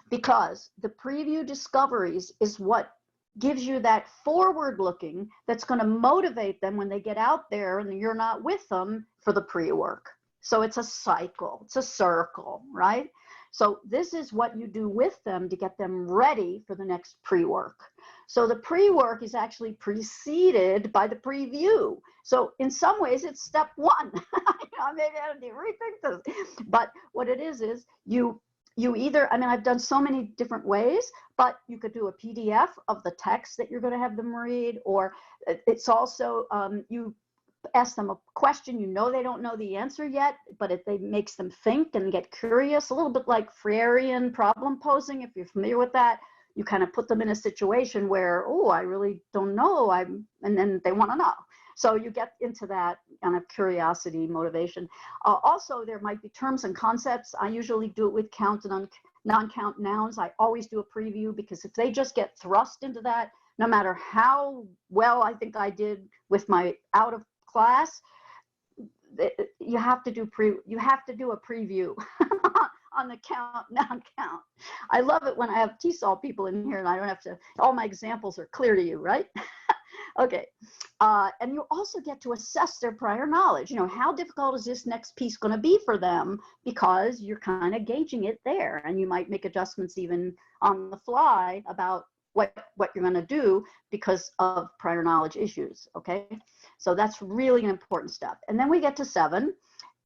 Because the preview discoveries is what gives you that forward looking that's going to motivate them when they get out there and you're not with them for the pre-work. So it's a cycle, it's a circle, right? So this is what you do with them to get them ready for the next pre-work. So the pre-work is actually preceded by the preview. So in some ways it's step one. Maybe I don't need to rethink this. But what it is you either, I mean, I've done so many different ways, but you could do a PDF of the text that you're going to have them read, or it's also, you ask them a question, you know they don't know the answer yet, but it makes them think and get curious, a little bit like Freirean problem posing, if you're familiar with that. You kind of put them in a situation where, oh, I really don't know, and then they want to know. So you get into that kind of curiosity, motivation. Also, there might be terms and concepts. I usually do it with count and non-count nouns. I always do a preview, because if they just get thrust into that, no matter how well I think I did with my out of class, you have to do a preview on the count, non-count. I love it when I have TESOL people in here and I don't have to, all my examples are clear to you, right? Okay, and you also get to assess their prior knowledge. You know, how difficult is this next piece going to be for them, because you're kind of gauging it there, and you might make adjustments even on the fly about what you're going to do because of prior knowledge issues. Okay, so that's really an important step. And then we get to 7,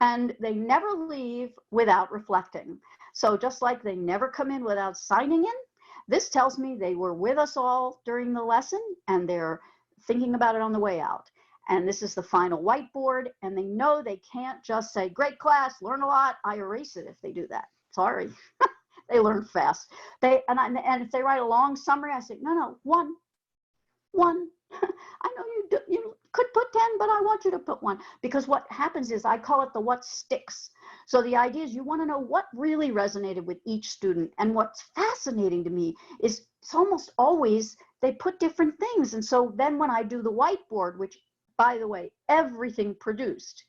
and they never leave without reflecting. So just like they never come in without signing in, this tells me they were with us all during the lesson and they're thinking about it on the way out. And this is the final whiteboard, and they know they can't just say, great class, learn a lot. I erase it if they do that. Sorry. They learn fast. And if they write a long summary, I say, no, one. I know you could put 10, but I want you to put 1, because what happens is I call it the what sticks. So the idea is you want to know what really resonated with each student. And what's fascinating to me is it's almost always they put different things. And so then when I do the whiteboard, which, by the way, everything produced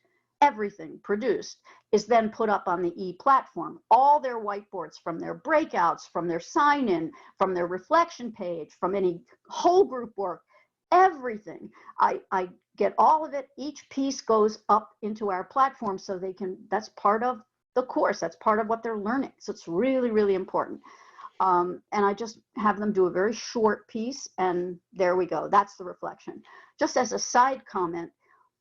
is then put up on the e-platform. All their whiteboards, from their breakouts, from their sign-in, from their reflection page, from any whole group work, everything. I get all of it. Each piece goes up into our platform so they can, that's part of the course. That's part of what they're learning. So it's really, really important. And I just have them do a very short piece, and there we go. That's the reflection. Just as a side comment,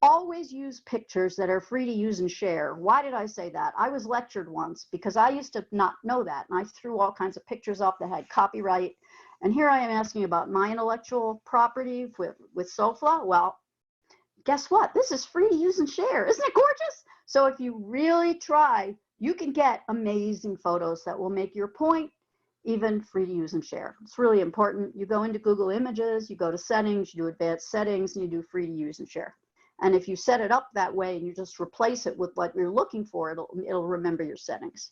always use pictures that are free to use and share. Why did I say that? I was lectured once because I used to not know that, and I threw all kinds of pictures up that had copyright. And here I am asking about my intellectual property with SOFLA. Well, guess what? This is free to use and share. Isn't it gorgeous? So if you really try, you can get amazing photos that will make your point even free to use and share. It's really important. You go into Google Images, you go to settings, you do advanced settings, and you do free to use and share. And if you set it up that way and you just replace it with what you're looking for, it'll remember your settings.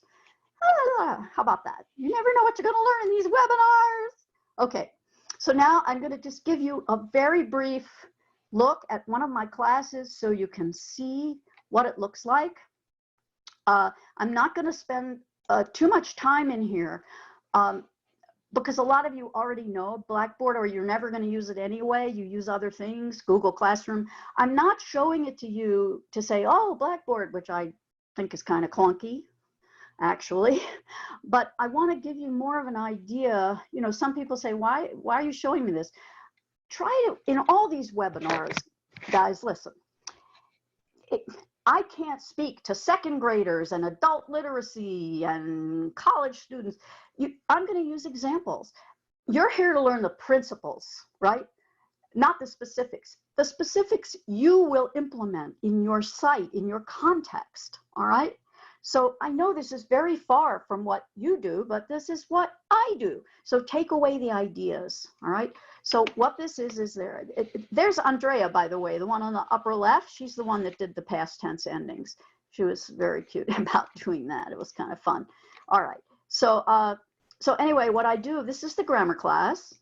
How about that? You never know what you're going to learn in these webinars. Okay, so now I'm going to just give you a very brief look at one of my classes so you can see what it looks like. I'm not going to spend too much time in here because a lot of you already know Blackboard, or you're never going to use it anyway. You use other things, Google Classroom. I'm not showing it to you to say, oh, Blackboard, which I think is kind of clunky, actually. But I want to give you more of an idea. You know, some people say, why are you showing me this? Try to, in all these webinars, guys, listen. I can't speak to second graders and adult literacy and college students. I'm going to use examples. You're here to learn the principles, right? Not the specifics. The specifics you will implement in your site, in your context, all right? So I know this is very far from what you do, but this is what I do. So take away the ideas, all right? So what this is there's Andrea, by the way, the one on the upper left. She's the one that did the past tense endings. She was very cute about doing that. It was kind of fun. All right. So, so anyway, what I do, this is the grammar class.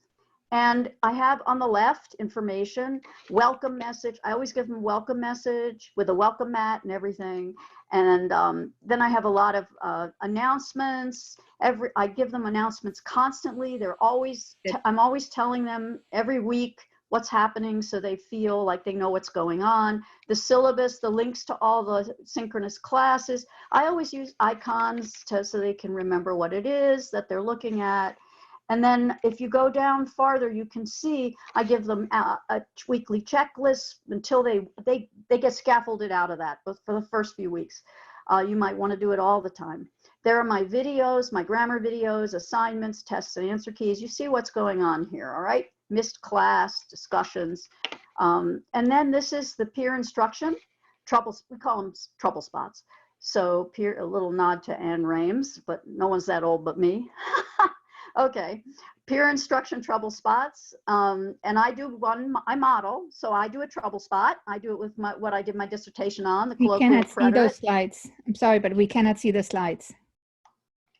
And I have on the left information, welcome message. I always give them a welcome message with a welcome mat and everything. And then I have a lot of announcements. I give them announcements constantly. I'm always telling them every week what's happening so they feel like they know what's going on. The syllabus, the links to all the synchronous classes. I always use icons so they can remember what it is that they're looking at. And then if you go down farther, you can see I give them a weekly checklist until they get scaffolded out of that. But for the first few weeks, you might want to do it all the time. There are my videos, my grammar videos, assignments, tests, and answer keys. You see what's going on here, all right? Missed class, discussions. And then this is the peer instruction. We call them trouble spots. So a little nod to Anne Rames, but no one's that old but me. Okay, peer instruction trouble spots. And I do I model, so I do a trouble spot. I do it with what I did my dissertation on, the We colloquial cannot see preterite. those slides. I'm sorry, but we cannot see the slides.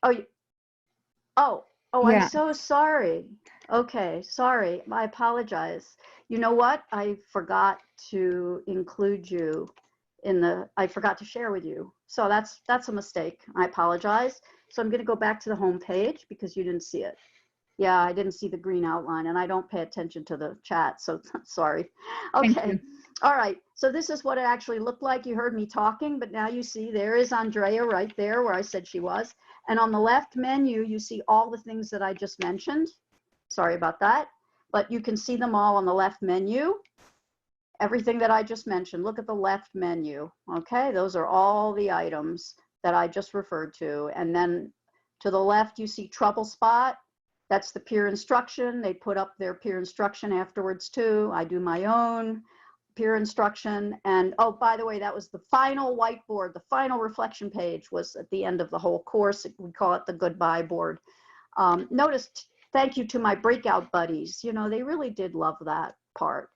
Oh, Yeah. I'm so sorry. Okay, sorry, I apologize. You know what? I forgot to include you I forgot to share with you. So that's a mistake. I apologize. So I'm going to go back to the home page because you didn't see it. Yeah, I didn't see the green outline and I don't pay attention to the chat. So sorry. Okay. All right. So this is what it actually looked like. You heard me talking, but now you see there is Andrea right there where I said she was. And on the left menu, you see all the things that I just mentioned. Sorry about that. But you can see them all on the left menu. Everything that I just mentioned, look at the left menu. Okay, those are all the items that I just referred to. And then to the left, you see trouble spot. That's the peer instruction. They put up their peer instruction afterwards too. I do my own peer instruction. And oh, by the way, that was the final whiteboard. The final reflection page was at the end of the whole course. We call it the goodbye board. Notice, thank you to my breakout buddies. You know, they really did love that part.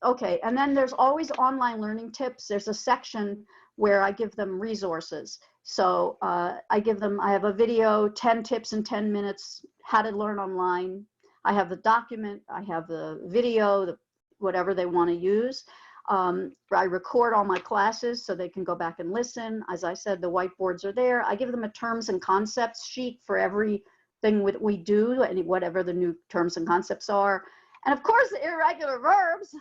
Okay, and then there's always online learning tips. There's a section where I give them resources. So I have a video, 10 tips in 10 minutes, how to learn online. I have the document, I have the video, whatever they want to use. I record all my classes so they can go back and listen. As I said, the whiteboards are there. I give them a terms and concepts sheet for everything we do, and whatever the new terms and concepts are. And of course, the irregular verbs.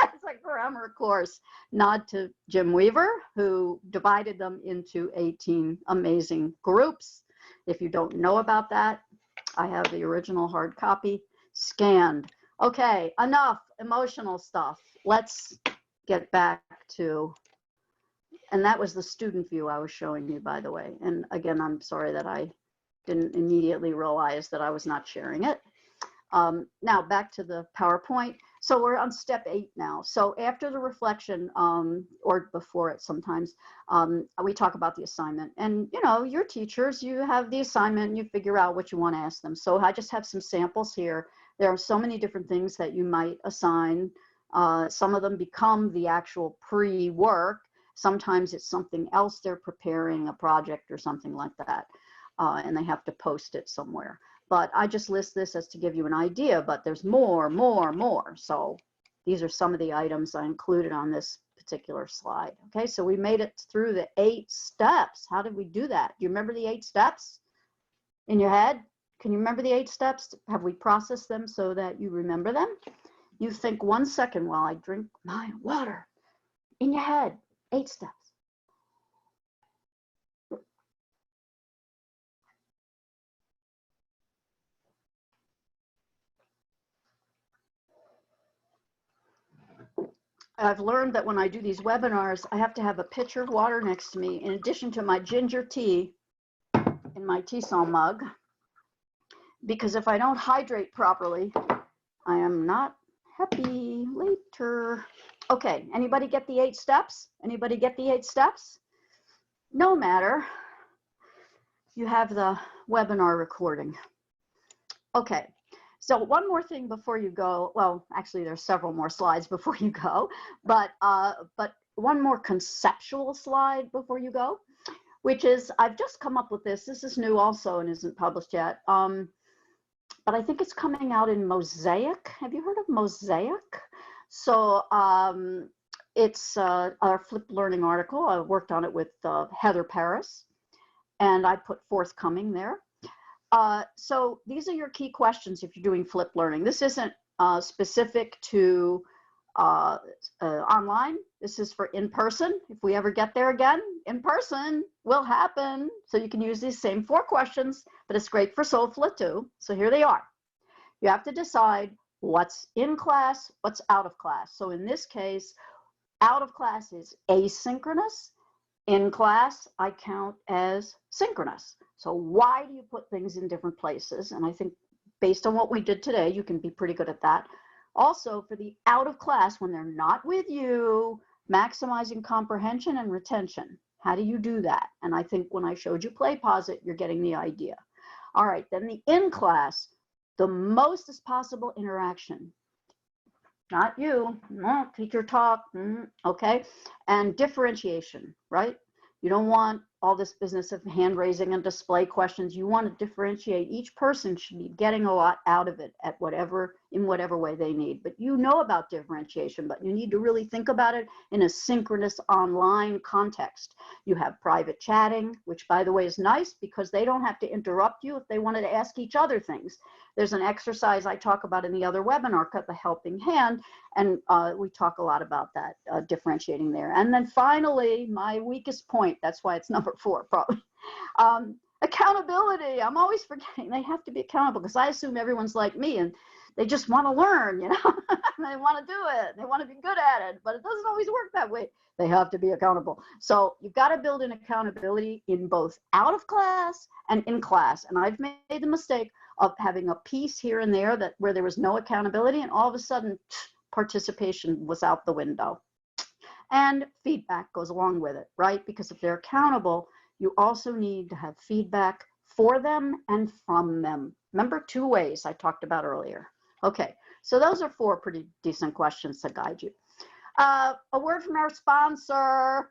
It's like grammar course. Nod to Jim Weaver, who divided them into 18 amazing groups. If you don't know about that, I have the original hard copy scanned. Okay, enough emotional stuff. Let's get back to, and that was the student view I was showing you, by the way. And again, I'm sorry that I didn't immediately realize that I was not sharing it. Now back to the PowerPoint. So we're on step 8 now. So after the reflection, or before it sometimes, we talk about the assignment. And you know, your teachers, you have the assignment and you figure out what you want to ask them. So I just have some samples here. There are so many different things that you might assign. Some of them become the actual pre-work. Sometimes it's something else they're preparing, a project or something like that. And they have to post it somewhere. But I just list this as to give you an idea, but there's more. So these are some of the items I included on this particular slide. Okay, so we made it through the 8 steps. How did we do that? Do you remember the 8 steps in your head? Can you remember the 8 steps? Have we processed them so that you remember them? You think 1 second while I drink my water. In your head, 8 steps. I've learned that when I do these webinars, I have to have a pitcher of water next to me, in addition to my ginger tea in my TESOL mug, because if I don't hydrate properly, I am not happy later. Okay, anybody get the 8 steps? Anybody get the 8 steps? No matter. You have the webinar recording. Okay. So one more thing before you go, well, actually there's several more slides before you go, but one more conceptual slide before you go, which is, I've just come up with this. This is new also and isn't published yet. but I think it's coming out in Mosaic. Have you heard of Mosaic? So it's our flipped learning article. I worked on it with Heather Paris, and I put forthcoming there. So these are your key questions if you're doing flipped learning. This isn't specific to online. This is for in-person. If we ever get there again, in-person will happen. So you can use these same 4 questions, but it's great for SOFLA too. So here they are. You have to decide what's in class, what's out of class. So in this case, out of class is asynchronous. In class, I count as synchronous. So why do you put things in different places? And I think based on what we did today, you can be pretty good at that. Also, for the out of class, when they're not with you, maximizing comprehension and retention. How do you do that? And I think when I showed you play pause it, you're getting the idea. All right, then the in class, the most is possible interaction. Not you, no, teacher talk, okay? And differentiation, right? You don't want all this business of hand raising and display questions. You want to differentiate. Each person should be getting a lot out of it at in whatever way they need. But you know about differentiation, but you need to really think about it in a synchronous online context. You have private chatting, which by the way is nice because they don't have to interrupt you if they wanted to ask each other things. There's an exercise I talk about in the other webinar called the helping hand, and we talk a lot about that, differentiating there. And then finally, my weakest point, that's why it's number 4 probably, accountability. I'm always forgetting they have to be accountable because I assume everyone's like me and they just want to learn, you know, they want to do it, they want to be good at it, but it doesn't always work that way. They have to be accountable. So you've got to build in accountability in both out of class and in class. And I've made the mistake of having a piece here and there that where there was no accountability and all of a sudden participation was out the window. And feedback goes along with it, right? Because if they're accountable, you also need to have feedback for them and from them. Remember 2 ways I talked about earlier. Okay, so those are 4 pretty decent questions to guide you. A word from our sponsor.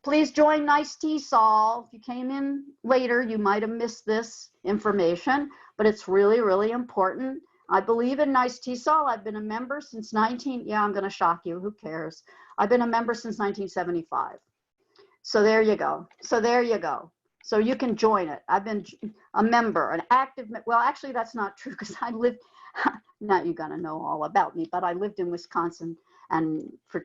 Please join Nice TESOL. If you came in later, you might have missed this information, but it's really, really important. I believe in Nice TESOL. I've been a member since I'm going to shock you. Who cares? I've been a member since 1975. So there you go. So you can join it. I've been a member, an active, well, actually that's not true because I lived, now you're gonna know all about me, but I lived in Wisconsin and for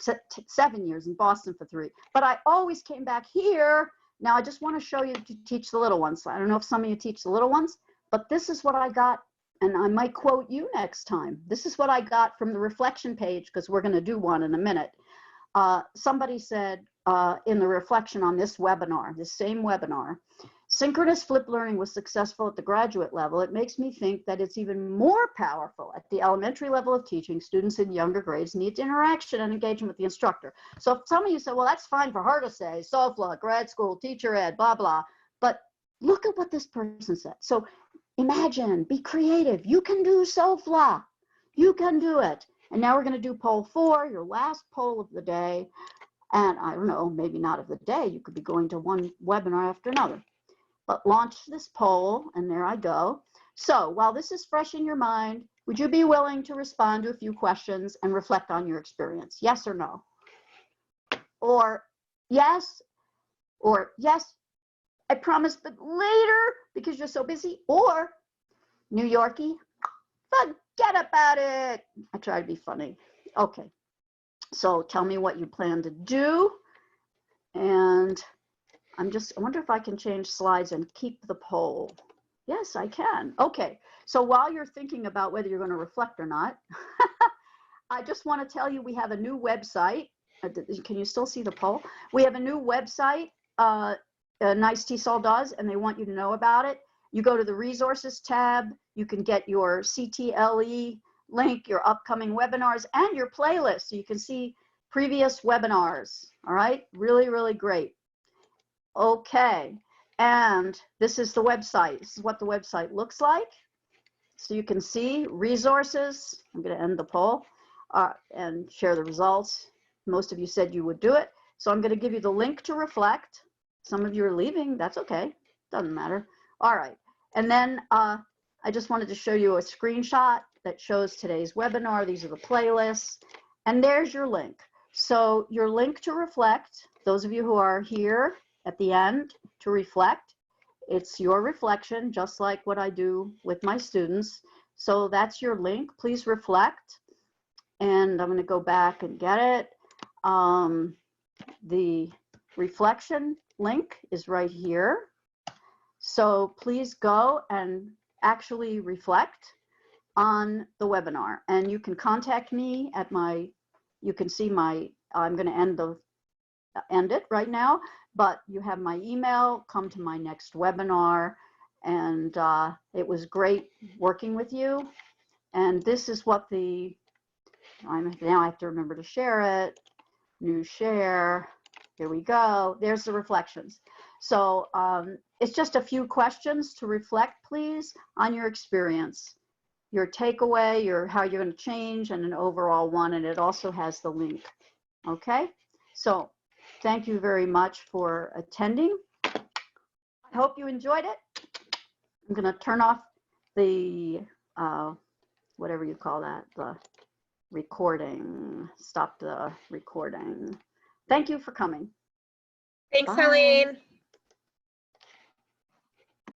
7 years, in Boston for 3. But I always came back here. Now I just wanna show you to teach the little ones. I don't know if some of you teach the little ones, but this is what I got, and I might quote you next time. This is what I got from the reflection page, because we're gonna do one in a minute. Somebody said in the reflection on this webinar, this same webinar, synchronous flipped learning was successful at the graduate level. It makes me think that it's even more powerful at the elementary level of teaching. Students in younger grades need interaction and engagement with the instructor. So if some of you say, well, that's fine for her to say, SOFLA, grad school, teacher ed, blah, blah. But look at what this person said. So imagine, be creative. You can do SOFLA. You can do it. And now we're going to do poll 4, your last poll of the day. And I don't know, maybe not of the day. You could be going to one webinar after another. But launch this poll, and there I go. So while this is fresh in your mind, would you be willing to respond to a few questions and reflect on your experience? Yes or no? Or yes, I promise, but later because you're so busy. Or New Yorkie, forget about it. I try to be funny. Okay. So tell me what you plan to do. And I wonder if I can change slides and keep the poll. Yes, I can. Okay. So while you're thinking about whether you're going to reflect or not, I just want to tell you we have a new website. Can you still see the poll? We have a new website, Nice TESOL does, and they want you to know about it. You go to the resources tab. You can get your CTLE link, your upcoming webinars, and your playlist. So you can see previous webinars. All right, really, really great. Okay, and this is the website. This is what the website looks like. So you can see resources. I'm going to end the poll and share the results. Most of you said you would do it. So I'm going to give you the link to reflect. Some of you are leaving. That's okay. Doesn't matter. All right. And then I just wanted to show you a screenshot that shows today's webinar. These are the playlists, and there's your link. So your link to reflect, those of you who are here at the end to reflect, it's your reflection, just like what I do with my students. So that's your link. Please reflect. And I'm going to go back and get it. The reflection link is right here. So please go and actually reflect on the webinar. And you can contact me at my, you can see my, I'm going to end it right now, but you have my email, come to my next webinar. And it was great working with you. And this is what the, now I have to remember to share it. New share. Here we go. There's the reflections. So it's just a few questions to reflect, please, on your experience, your takeaway, how you're going to change, and an overall one. And it also has the link. Okay. So thank you very much for attending. I hope you enjoyed it. I'm going to turn off the whatever you call that, the recording. Stop the recording. Thank you for coming. Thanks, Bye. Helene.